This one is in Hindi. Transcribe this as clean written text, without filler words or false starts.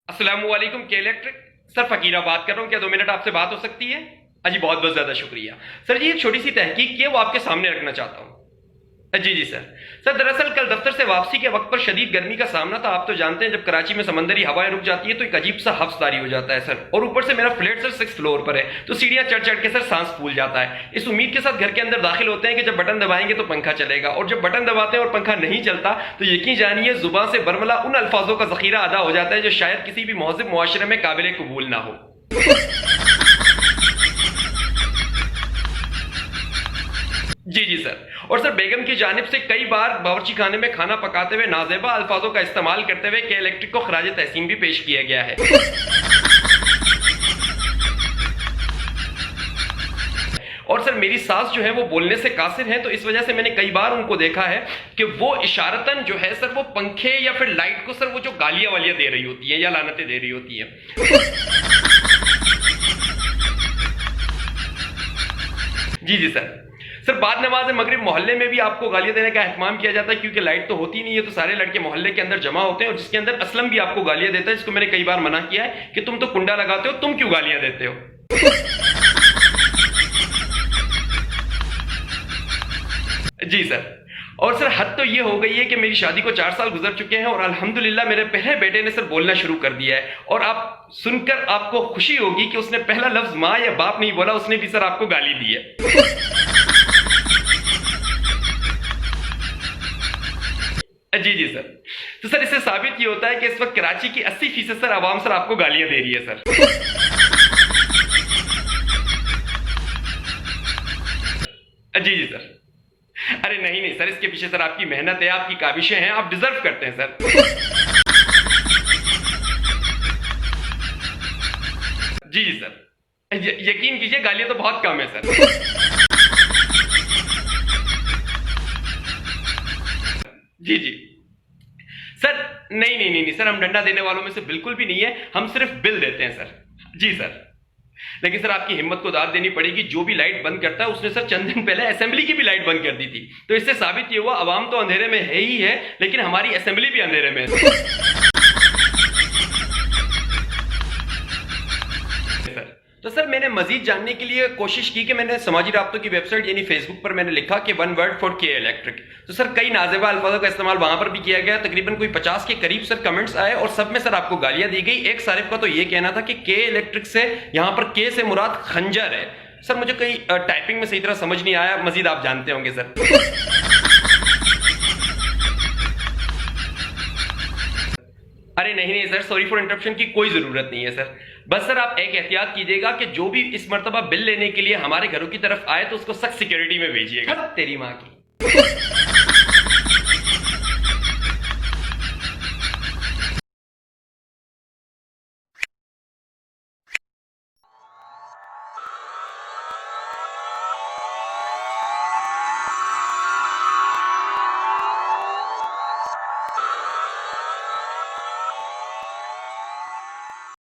अस्सलामुअलैकुम के इलेक्ट्रिक सर, फकीरा बात कर रहा हूँ। क्या 2 मिनट आपसे बात हो सकती है? अजी बहुत बहुत ज्यादा शुक्रिया सर जी। एक छोटी सी तहकीक की है, वो आपके सामने रखना चाहता हूँ। जी जी सर। सर दरअसल कल दफ्तर से वापसी के वक्त पर शदीद गर्मी का सामना था। आप तो जानते हैं जब कराची में समंदरी हवाएं रुक जाती है तो एक अजीब सा हफ्सदारी हो जाता है सर। और ऊपर से मेरा फ्लैट सर 6th फ्लोर पर है, तो सीढ़ियां चढ़ चढ़ के सर सांस फूल जाता है। इस उम्मीद के साथ घर के अंदर दाखिल होते हैं कि जब बटन दबाएंगे तो पंखा चलेगा, और जब बटन दबाते हैं और पंखा नहीं चलता तो यकीन जानिए जुबान से बरमला उन अल्फाजों का जखीरा अदा हो जाता है जो शायद किसी भी महज़िब मुआशरे में काबिल कबूल ना हो। जी जी सर। और सर बेगम की जानिब से कई बार बावर्ची खाने में खाना पकाते हुए नाजेबा अल्फाजों का इस्तेमाल करते हुए के इलेक्ट्रिक को खराज तहसीन भी पेश किया गया है। और सर मेरी सास जो है वो बोलने से कासिर है, तो इस वजह से मैंने कई बार उनको देखा है कि वो इशारतन जो है सर वो पंखे या फिर लाइट को सर वो जो गालियां वालियां दे रही होती है या लानतें दे रही होती है। जी जी सर। सर बाद नमाज मगरिब मोहल्ले में भी आपको गालियां देने का एहतमाम किया जाता है, क्योंकि लाइट तो होती नहीं है, तो सारे लड़के मोहल्ले के अंदर जमा होते हैं, और जिसके अंदर असलम भी आपको गालियां देता है, जिसको मैंने कई बार मना किया है कि तुम तो कुंडा लगाते हो, तुम क्यों गालियां देते हो। जी सर। और सर हद तो ये हो गई है कि मेरी शादी को 4 साल गुजर चुके हैं और अल्हम्दुलिल्लाह मेरे पहले बेटे ने सर बोलना शुरू कर दिया है, और आप सुनकर आपको खुशी होगी कि उसने पहला लफ्ज माँ या बाप नहीं बोला, उसने भी सर आपको गाली दी है। जी जी सर। तो सर इससे साबित ये होता है कि इस वक्त कराची की 80% सर आवाम सर आपको गालियां दे रही है सर। जी जी सर। अरे नहीं नहीं सर, इसके पीछे सर आपकी मेहनत है, आपकी काबिशें हैं, आप डिजर्व करते हैं सर। जी जी सर। यकीन कीजिए गालियां तो बहुत कम है सर। जी जी सर। नहीं नहीं नहीं नहीं सर, हम डंडा देने वालों में से बिल्कुल भी नहीं है, हम सिर्फ बिल देते हैं सर। जी सर। लेकिन सर आपकी हिम्मत को दाद देनी पड़ेगी, जो भी लाइट बंद करता है उसने सर चंद दिन पहले असेंबली की भी लाइट बंद कर दी थी, तो इससे साबित ये हुआ अवाम तो अंधेरे में है ही है, लेकिन हमारी असेंबली भी अंधेरे में है। तो सर मैंने मजीद जानने के लिए कोशिश की कि मैंने समाजी राब्तों की वेबसाइट यानी फेसबुक पर मैंने लिखा कि 1 वर्ड फॉर के इलेक्ट्रिक, तो सर कई नाजेबा अल्फाजों का इस्तेमाल वहां पर भी किया गया। तकरीबन कोई 50 के करीब सर कमेंट्स आए और सब में सर आपको गालियां दी गई। एक सारिफ का तो ये कहना था कि के इलेक्ट्रिक से यहां पर के से मुराद खंजर है। सर मुझे कई टाइपिंग में सही तरह समझ नहीं आया, मजीद आप जानते होंगे सर। अरे नहीं नहीं सर, सॉरी फॉर इंटरप्शन की कोई जरूरत नहीं है सर। बस सर आप एक एहतियात कीजिएगा कि जो भी इस मर्तबा बिल लेने के लिए हमारे घरों की तरफ आए तो उसको सख्त सिक्योरिटी में भेजिएगा। तेरी माँ की।